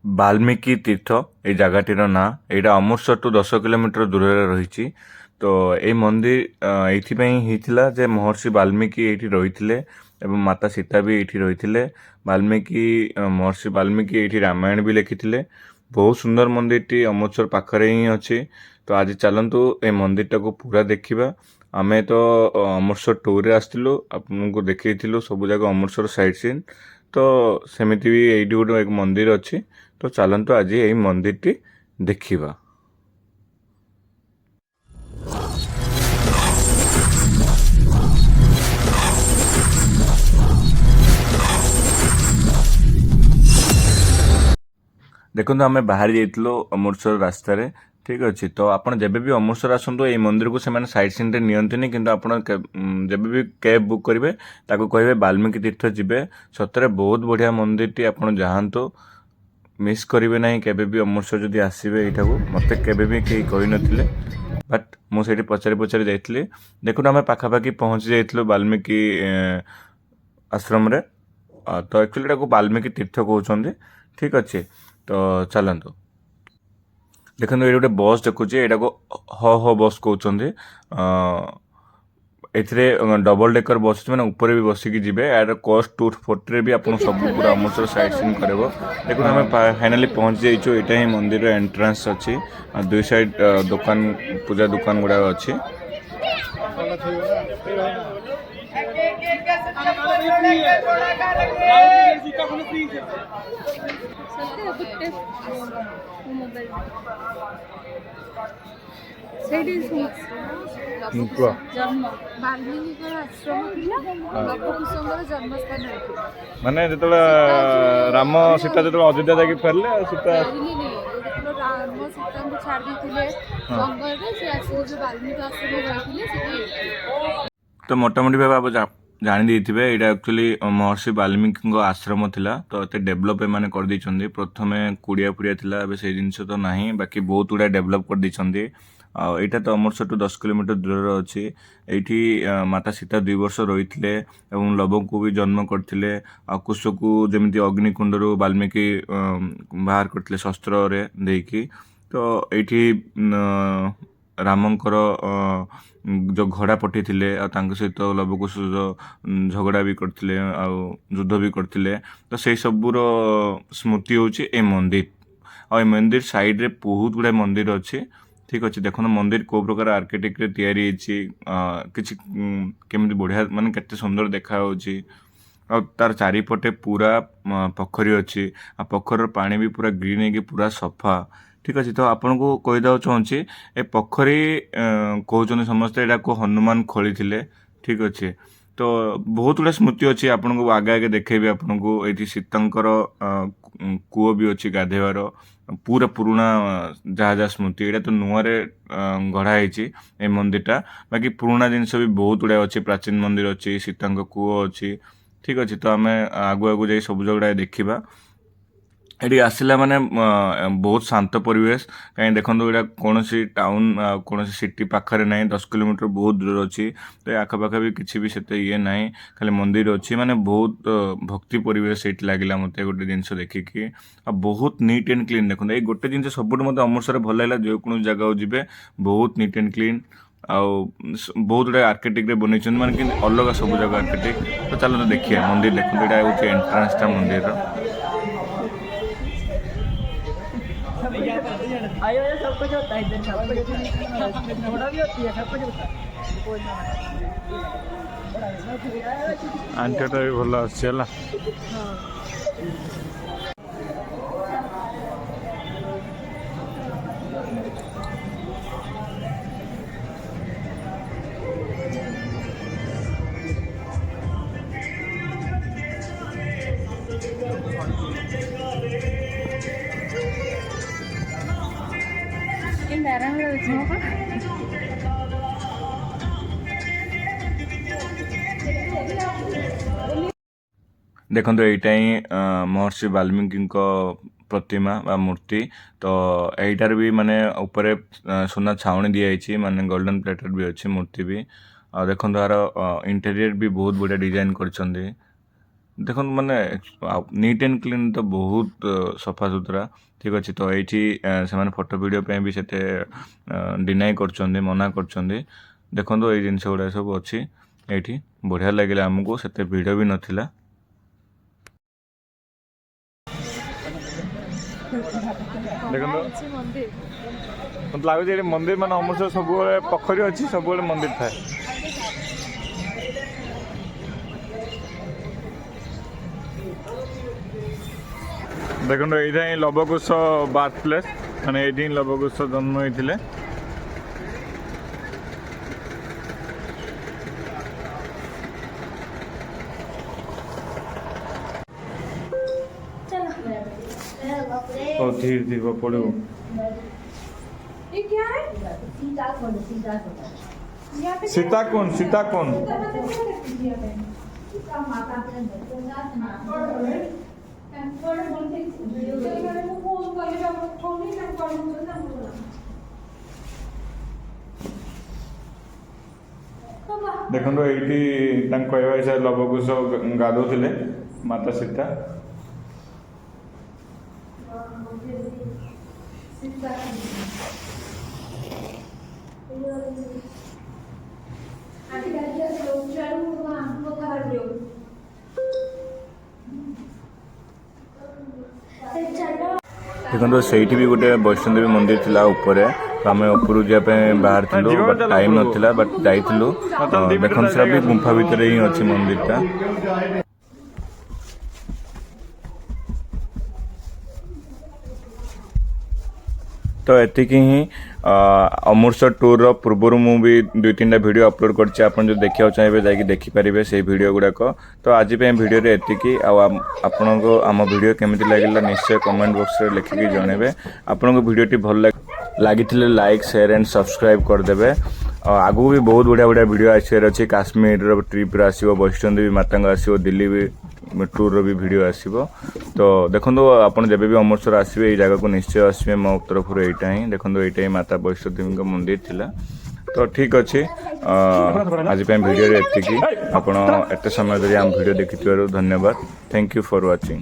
ବାଲ୍ମୀକି ତୀର୍ଥ ଏଇ ଜାଗାଟିର ନାଁ। ଏଇଟା ଅମୃତସରଠୁ 10 କିଲୋମିଟର ଦୂରରେ ରହିଛି। ତ ଏଇ ମନ୍ଦିର ଏଇଥିପାଇଁ ହେଇଥିଲା ଯେ ମହର୍ଷି ବାଲ୍ମୀକି ଏଇଠି ରହିଥିଲେ ଏବଂ ମାତା ସୀତା ବି ଏଇଠି ରହିଥିଲେ। ମହର୍ଷି ବାଲ୍ମୀକି ଏଇଠି ରାମାୟଣ ବି ଲେଖିଥିଲେ। ବହୁତ ସୁନ୍ଦର ମନ୍ଦିରଟି ଅମୃତସର ପାଖରେ ହିଁ ଅଛି। ତ ଆଜି ଚାଲନ୍ତୁ ଏ ମନ୍ଦିରଟାକୁ ପୁରା ଦେଖିବା। ଆମେ ତ ଅମୃତସର ଟୁର୍ରେ ଆସିଥିଲୁ, ଆପଣଙ୍କୁ ଦେଖେଇଥିଲୁ ସବୁ ଜାଗା ଅମୃତସର ସାଇଟ୍ ସିନ୍। ତ ସେମିତି ବି ଏଇଠି ଗୋଟେ ଏକ ମନ୍ଦିର ଅଛି। ତ ଚାଲନ୍ତୁ ଆଜି ଏଇ ମନ୍ଦିରଟି ଦେଖିବା। ଦେଖନ୍ତୁ ଆମେ ବାହାରି ଯାଇଥିଲୁ ଅମୃତସର ରାସ୍ତାରେ, ଠିକ୍ ଅଛି। ତ ଆପଣ ଯେବେ ବି ଅମୃତସର ଆସନ୍ତୁ ଏଇ ମନ୍ଦିରକୁ ସେମାନେ ସାଇଟ୍ ସିନ୍ରେ ନିଅନ୍ତିନି, କିନ୍ତୁ ଆପଣ ଯେବେ ବି କ୍ୟାବ୍ ବୁକ୍ କରିବେ ତାକୁ କହିବେ ବାଲ୍ମୀକି ତୀର୍ଥ ଯିବେ। ସତରେ ବହୁତ ବଢ଼ିଆ ମନ୍ଦିରଟି, ଆପଣ ଯାଆନ୍ତୁ, ମିସ୍ କରିବେ ନାହିଁ କେବେ ବି। ଅମୃତସର ଯଦି ଆସିବେ ଏଇଠାକୁ, ମୋତେ କେବେ ବି କେହି କହିନଥିଲେ, ବଟ୍ ମୁଁ ସେଇଠି ପଚାରି ପଚାରି ଯାଇଥିଲି। ଦେଖନ୍ତୁ ଆମେ ପାଖାପାଖି ପହଞ୍ଚି ଯାଇଥିଲୁ ବାଲ୍ମୀକି ଆଶ୍ରମରେ। ତ ଆକ୍ଚୁଆଲି ଏଟାକୁ ବାଲ୍ମୀକି ତୀର୍ଥ କହୁଛନ୍ତି, ଠିକ୍ ଅଛି। ତ ଚାଲନ୍ତୁ ଦେଖନ୍ତୁ ଏଇଠି ଗୋଟେ ବସ୍ ଦେଖୁଛି, ଏଇଟାକୁ ହ ବସ୍ କହୁଛନ୍ତି। ଏଥିରେ ଡବଲ ଡେକର ବସ୍ ଅଛି, ମାନେ ଉପରେ ବି ବସିକି ଯିବେ। ଏହାର କଷ୍ଟ 240 ବି ଆପଣ ସବୁ ପୁରା ଅମୃତସର ସାଇଟ୍ ସିନ୍ କରିବ। ଦେଖନ୍ତୁ ଆମେ ଫାଇନାଲି ପହଞ୍ଚି ଯାଇଛୁ। ଏଇଟା ହିଁ ମନ୍ଦିରର ଏଣ୍ଟ୍ରାନ୍ସ ଅଛି। ଦୁଇ ସାଇଡ୍ ଦୋକାନ, ପୂଜା ଦୋକାନ ଗୁଡ଼ାକ ଅଛି। ସେଇଠି ଜନ୍ମ ବାଲ୍ମୀକିଙ୍କର ଆଶ୍ରମ ଥିଲା, ଲବକୁଶଙ୍କର ଜନ୍ମସ୍ଥାନ ଏଠି। ମାନେ ଯେତେବେଳେ ରାମ ସୀତା ଯେତେବେଳେ ଅଯୋଧ୍ୟା ଯାଇକି ଫେରିଲେ, ସୀତା ଯେତେବେଳେ ରାମ ସୀତାଙ୍କୁ ଛାଡ଼ି ଦେଇଥିଲେ ଜଙ୍ଗଲରେ, ସେ ଆସିକି ଯୋଉ ବାଲ୍ମୀକି ଆଶ୍ରମ ରହିଥିଲେ ସେଠି ଏଠି। ତ ମୋଟାମୋଟି ଭାବେ ଆପଣ ଜାଣି ଦେଇଥିବେ ଏଇଟା ଆକ୍ଚୁଆଲି ମହର୍ଷି ବାଲ୍ମୀକିଙ୍କ ଆଶ୍ରମ ଥିଲା। ତ ଏତେ ଡେଭଲପ୍ ଏମାନେ କରିଦେଇଛନ୍ତି। ପ୍ରଥମେ କୁଡ଼ିଆ ଫୁଡ଼ିଆ ଥିଲା, ଏବେ ସେଇ ଜିନିଷ ତ ନାହିଁ, ବାକି ବହୁତ ଗୁଡ଼ାଏ ଡେଭଲପ୍ କରିଦେଇଛନ୍ତି। ଆଉ ଏଇଟା ତ ଅମୃତସରଠୁ 10 କିଲୋମିଟର ଦୂରରେ ଅଛି। ଏଇଠି ମାତା ସୀତା 2 ବର୍ଷ ରହିଥିଲେ ଏବଂ ଲବକୁ ବି ଜନ୍ମ କରିଥିଲେ। ଆଉ କୁଶକୁ ଯେମିତି ଅଗ୍ନିକୁଣ୍ଡରୁ ବାଲ୍ମୀକି ବାହାର କରିଥିଲେ ଶସ୍ତ୍ରରେ ଦେଇକି। ତ ଏଇଠି ରାମଙ୍କର ଯେଉଁ ଘୋଡ଼ା ପଠାଇଥିଲେ, ଆଉ ତାଙ୍କ ସହିତ ଲବକୁଶ ଝଗଡ଼ା ବି କରିଥିଲେ, ଆଉ ଯୁଦ୍ଧ ବି କରିଥିଲେ। ତ ସେଇ ସବୁର ସ୍ମୃତି ହେଉଛି ଏ ମନ୍ଦିର। ଆଉ ଏ ମନ୍ଦିର ସାଇଡ଼ରେ ବହୁତ ଗୁଡ଼ାଏ ମନ୍ଦିର ଅଛି, ଠିକ୍ ଅଛି। ଦେଖନ୍ତୁ ମନ୍ଦିର କେଉଁ ପ୍ରକାର ଆର୍କିଟେକ୍ଟରେ ତିଆରି ହେଇଛି, କିଛି କେମିତି ବଢ଼ିଆ, ମାନେ କେତେ ସୁନ୍ଦର ଦେଖାହେଉଛି। ଆଉ ତାର ଚାରିପଟେ ପୁରା ପୋଖରୀ ଅଛି। ଆଉ ପୋଖରୀର ପାଣି ବି ପୁରା ଗ୍ରୀନ୍ ହେଇକି ପୁରା ସଫା, ଠିକ୍ ଅଛି। ତ ଆପଣଙ୍କୁ କହିଦେବାକୁ ଚାହୁଁଛି, ଏ ପୋଖରୀ କହୁଛନ୍ତି ସମସ୍ତେ ଏଟାକୁ ହନୁମାନ ଖୋଳିଥିଲେ, ଠିକ୍ ଅଛି। ତ ବହୁତ ଗୁଡ଼ା ସ୍ମୃତି ଅଛି, ଆପଣଙ୍କୁ ଆଗେ ଆଗେ ଦେଖେଇବି ଆପଣଙ୍କୁ। ଏଇଠି ସୀତାଙ୍କର କୂଅ ବି ଅଛି ଗାଧେଇବାର, ପୁରା ପୁରୁଣା ଯାହା ଯାହା ସ୍ମୃତି। ଏଇଟା ତ ନୂଆରେ ଗଢ଼ା ହେଇଛି ଏ ମନ୍ଦିରଟା, ବାକି ପୁରୁଣା ଜିନିଷ ବି ବହୁତ ଗୁଡ଼ାଏ ଅଛି। ପ୍ରାଚୀନ ମନ୍ଦିର ଅଛି, ସୀତାଙ୍କ କୂଅ ଅଛି, ଠିକ୍ ଅଛି। ତ ଆମେ ଆଗୁ ଆଗୁ ଯାଇ ସବୁ ଗୁଡ଼ାଏ ଦେଖିବା। ଏଠି ଆସିଲା ମାନେ ବହୁତ ଶାନ୍ତ ପରିବେଶ। କାହିଁକି ଦେଖନ୍ତୁ, ଏଇଟା କୌଣସି ଟାଉନ୍, କୌଣସି ସିଟି ପାଖରେ ନାହିଁ, 10 କିଲୋମିଟର ବହୁତ ଦୂର ଅଛି। ତ ଏ ଆଖପାଖ ବି କିଛି ବି ସେତେ ଇଏ ନାହିଁ, ଖାଲି ମନ୍ଦିର ଅଛି। ମାନେ ବହୁତ ଭକ୍ତି ପରିବେଶ ସେଇଠି ଲାଗିଲା ମୋତେ ଗୋଟେ ଜିନିଷ ଦେଖିକି। ଆଉ ବହୁତ ନିଟ୍ ଆଣ୍ଡ କ୍ଲିନ୍। ଦେଖନ୍ତୁ ଏଇ ଗୋଟେ ଜିନିଷ ସବୁଠୁ ମୋତେ ଅମୃତସରରେ ଭଲ ଲାଗିଲା, ଯେକୌଣସି ଜାଗାକୁ ଯିବେ ବହୁତ ନିଟ୍ ଆଣ୍ଡ କ୍ଲିନ୍। ଆଉ ବହୁତ ଗୁଡ଼ାଏ ଆର୍କିଟେକ୍ଟରେ ବନେଇଛନ୍ତି, ମାନେ କିନ୍ତୁ ଅଲଗା ସବୁ ଜାଗା ଆର୍କିଟେକ୍ଟ। ତ ଚାଲନ୍ତୁ ଦେଖିବା ମନ୍ଦିର। ଦେଖନ୍ତୁ ଏଇଟା ହେଉଛି ଏଣ୍ଟ୍ରାନ୍ସଟା ମନ୍ଦିରର। आयो ये सब कुछ होता है इधर, सब कुछ थोड़ा भी होती है, सब कुछ होता है। ଆଣ୍ଟିଟା ବି ଭଲ ଆସୁଛି ହେଲା। ଦେଖନ୍ତୁ ଏଇଟା ହିଁ ମହର୍ଷି ବାଲ୍ମୀକିଙ୍କ ପ୍ରତିମା ବା ମୂର୍ତ୍ତି। ତ ଏଇଟାରେ ବି ମାନେ ଉପରେ ସୁନା ଛାଉଣି ଦିଆଯାଇଛି, ମାନେ ଗୋଲ୍ଡେନ୍ ପ୍ଲେଟେଡ୍ ବି ଅଛି ମୂର୍ତ୍ତି ବି। ଆଉ ଦେଖନ୍ତୁ ଏହାର ଇଣ୍ଟେରିୟର ବି ବହୁତ ବଢ଼ିଆ ଡିଜାଇନ୍ କରିଛନ୍ତି। ଦେଖନ୍ତୁ ମାନେ ନିଟ୍ ଆଣ୍ଡ କ୍ଲିନ୍ ତ ବହୁତ ସଫା ସୁତୁରା ଠିକ୍ ଅଛି। ତ ଏଇଠି ସେମାନେ ଫଟୋ ଭିଡ଼ିଓ ପାଇଁ ବି ସେତେ ଡିନାଇ କରୁଛନ୍ତି, ମନା କରୁଛନ୍ତି। ଦେଖନ୍ତୁ ଏଇ ଜିନିଷ ଗୁଡ଼ା ସବୁ ଅଛି ଏଇଠି, ବଢ଼ିଆ ଲାଗିଲା ଆମକୁ, ସେତେ ଭିଡ଼ ବି ନଥିଲା। ଦେଖନ୍ତୁ ଅଛି ମନ୍ଦିର। ମତେ ଲାଗୁଛି ଏଠି ମନ୍ଦିର ମାନେ ଅମୃତସର ସବୁବେଳେ ପୋଖରୀ ଅଛି, ସବୁବେଳେ ମନ୍ଦିର ଥାଏ। ଦେଖନ୍ତୁ ଏଇଟା ହିଁ ଲବକୁଶ ବାର୍ଥ ପ୍ଲେସ୍, ମାନେ ଏଇଠି ହିଁ ଲବକୁଶ ଜନ୍ମ ହେଇଥିଲେ। ଧୀରେ ଧୀରେ ପଡ଼ିବ। ये क्या है? ସୀତାକୁଣ୍ଡ ସୀତାକୁଣ୍ଡ ଦେଖନ୍ତୁ ଏଇଠି ତାଙ୍କ କହିବା ହିସାବରେ ଲବକୁଶ ଗାଧୋଉଥିଲେ ମାତା ସୀତା। ଦେଖନ୍ତୁ ସେଇଠି ବି ଗୋଟେ ବୈଷ୍ଣୋଦେବୀ ମନ୍ଦିର ଥିଲା ଉପରେ, ତ ଆମେ ଉପରକୁ ଯିବା ପାଇଁ ବାହାରିଥିଲୁ, ବଟ୍ ଟାଇମ୍ ନଥିଲା, ବଟ୍ ଯାଇଥିଲୁ। ଦେଖନ୍ତୁ ସେଟା ବି ଗୁମ୍ଫା ଭିତରେ ହିଁ ଅଛି ମନ୍ଦିରଟା। ତ ଏତିକି ହିଁ ଅମୃତସର ଟୁର୍ର ପୂର୍ବରୁ ମୁଁ ବି 2-3ଟା ଭିଡ଼ିଓ ଅପଲୋଡ଼ କରିଛି, ଆପଣ ଯଦି ଦେଖିବାକୁ ଚାହିଁବେ ଯାଇକି ଦେଖିପାରିବେ ସେଇ ଭିଡ଼ିଓ ଗୁଡ଼ାକ। ତ ଆଜି ପାଇଁ ଭିଡ଼ିଓରେ ଏତିକି। ଆଉ ଆପଣଙ୍କୁ ଆମ ଭିଡ଼ିଓ କେମିତି ଲାଗିଲା ନିଶ୍ଚୟ କମେଣ୍ଟ ବକ୍ସରେ ଲେଖିକି ଜଣାଇବେ। ଆପଣଙ୍କୁ ଭିଡ଼ିଓଟି ଭଲ ଲାଗିଥିଲେ ଲାଇକ୍, ସେୟାର ଆଣ୍ଡ ସବସ୍କ୍ରାଇବ୍ କରିଦେବେ। ଆଗକୁ ବି ବହୁତ ବଢ଼ିଆ ବଢ଼ିଆ ଭିଡ଼ିଓ ଆସିବାର ଅଛି। କାଶ୍ମୀରର ଟ୍ରିପ୍ର ଆସିବ, ବୈଷ୍ଣୋଦେବୀ ମାତାଙ୍କ ଆସିବ, ଦିଲ୍ଲୀ ବି ଟୁର୍ର ବି ଭିଡ଼ିଓ ଆସିବ। ତ ଦେଖନ୍ତୁ ଆପଣ ଯେବେ ବି ଅମୃତସର ଆସିବେ ଏଇ ଜାଗାକୁ ନିଶ୍ଚୟ ଆସିବେ, ମୋ ତରଫରୁ ଏଇଟା ହିଁ। ଦେଖନ୍ତୁ ଏଇଟା ହିଁ ମାତା ବୈଷ୍ଣୋଦେବୀଙ୍କ ମନ୍ଦିର ଥିଲା। ତ ଠିକ୍ ଅଛି, ଆଜି ପାଇଁ ଭିଡ଼ିଓରେ ଏତିକି। ଆପଣ ଏତେ ସମୟ ଧରି ଆମ ଭିଡ଼ିଓ ଦେଖିଥିବାରୁ ଧନ୍ୟବାଦ। Thank you for watching.